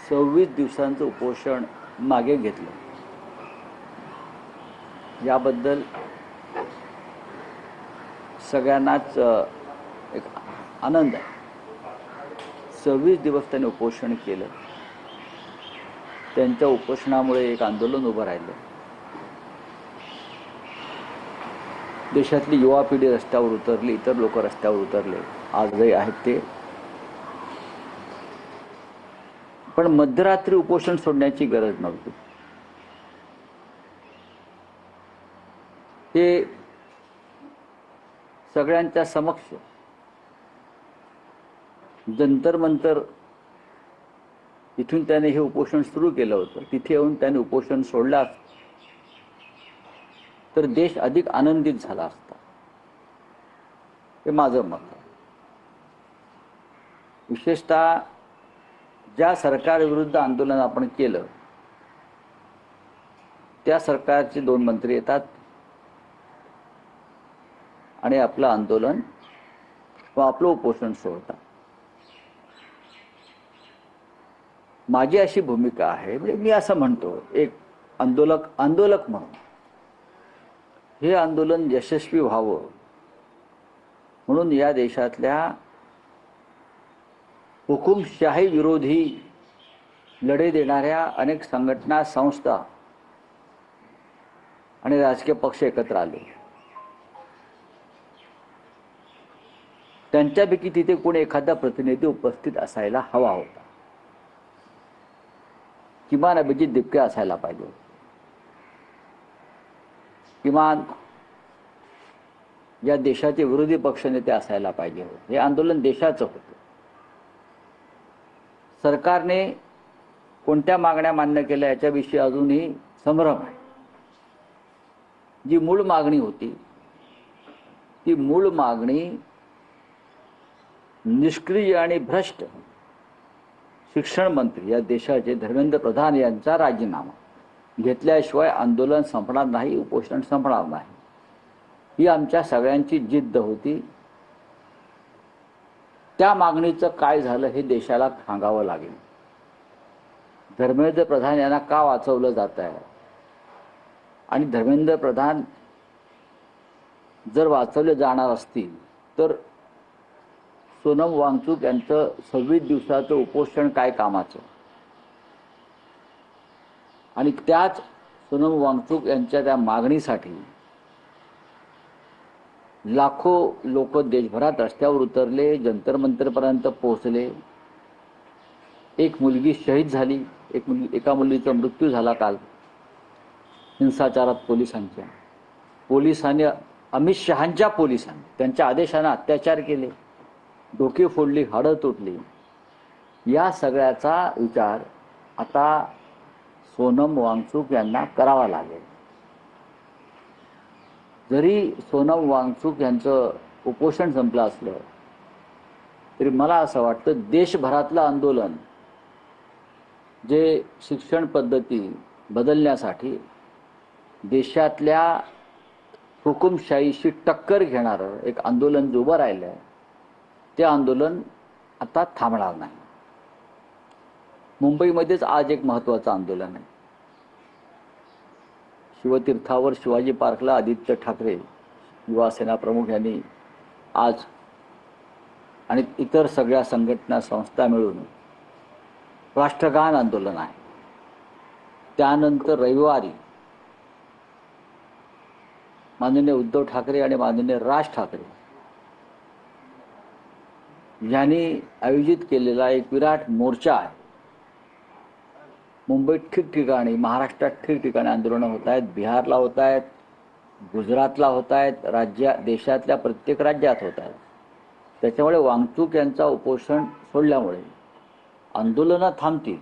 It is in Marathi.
26 दिवसांचं उपोषण मागे घेतलं। याबद्दल सगळ्यांनाच एक आनंद आहे। 26 दिवस त्यांनी उपोषण केलं। त्यांच्या उपोषणामुळे एक आंदोलन उभं राहिलं। देशातली युवा पिढी रस्त्यावर उतरली, इतर लोक रस्त्यावर उतरले, आजही आहेत ते। पण मध्यरात्री उपोषण सोडण्याची गरज नव्हती। हे सगळ्यांच्या समक्ष जंतर मंतर इथून त्याने हे उपोषण सुरू केलं होतं, तिथे येऊन त्याने उपोषण सोडलं तर देश अधिक आनंदित झाला असता, हे माझं मत आहे। विशेषतः ज्या सरकारविरुद्ध आंदोलन आपण केलं त्या सरकारचे 2 मंत्री येतात आणि आपलं आंदोलन व आपलं उपोषण सोडतात। माझी अशी भूमिका आहे, म्हणजे मी असं म्हणतो, एक आंदोलक म्हणून हे आंदोलन यशस्वी व्हावं म्हणून या देशातल्या हुकुमशाही विरोधी लढे देणाऱ्या अनेक संघटना, संस्था आणि राजकीय पक्ष एकत्र आले। त्यांच्यापैकी तिथे कोणी एखादा प्रतिनिधी उपस्थित असायला हवा होता, किमान अभिजित दिपके असायला पाहिजे, किमान या देशाचे विरोधी पक्षनेते असायला पाहिजे। हे आंदोलन देशाचं होतं। सरकारने कोणत्या मागण्या मान्य केल्या याच्याविषयी अजूनही संभ्रम आहे। जी मूळ मागणी होती ती मूळ मागणी निष्क्रिय आणि भ्रष्ट शिक्षण मंत्री या देशाचे धर्मेंद्र प्रधान यांचा राजीनामा घेतल्याशिवाय आंदोलन संपणार नाही, उपोषण संपणार नाही, ही आमच्या सगळ्यांची जिद्द होती। त्या मागणीचं काय झालं हे देशाला सांगावं लागेल। धर्मेंद्र प्रधान यांना का वाचवलं जात आहे आणि धर्मेंद्र प्रधान जर वाचवले जाणार असतील तर सोनम वांगचुक यांचं 26 दिवसाचं उपोषण काय कामाचं? आणि त्याच सोनम वांगचुक यांच्या त्या मागणीसाठी लाखो लोक देशभरात रस्त्यावर उतरले, जंतर मंतरपर्यंत पोहोचले। एक मुलगी शहीद झाली, एका मुलीचा मृत्यू झाला काल हिंसाचारात पोलिसांनी अमित शहांच्या पोलिसांनी त्यांच्या आदेशाने अत्याचार केले, डोके फोडली, हाडं तुटली। या सगळ्याचा विचार आता सोनम वांगचुक यांना करावा लागेल। जरी सोनम वांगचुक यांचं उपोषण संपलं असलं तरी मला असं वाटतं देशभरातलं आंदोलन जे शिक्षण पद्धती बदलण्यासाठी देशातल्या हुकुमशाहीशी टक्कर घेणारं एक आंदोलन जे उभं राहिलं आहे ते आंदोलन आता थांबणार नाही। मुंबईमध्येच आज एक महत्त्वाचं आंदोलन आहे। शिवतीर्थावर शिवाजी पार्कला आदित्य ठाकरे युवा सेना प्रमुख यांनी आज आणि इतर सगळ्या संघटना, संस्था मिळून राष्ट्रगान आंदोलन आहे। त्यानंतर रविवारी माननीय उद्धव ठाकरे आणि माननीय राज ठाकरे यांनी आयोजित केलेला एक विराट मोर्चा आहे। मुंबईत ठिकठिकाणी, महाराष्ट्रात ठिकठिकाणी आंदोलनं होत आहेत, बिहारला होत आहेत, गुजरातला होत आहेत, देशातल्या प्रत्येक राज्यात होत आहेत। त्याच्यामुळे वांगचुक यांचा उपोषण सोडल्यामुळे आंदोलनं थांबतील,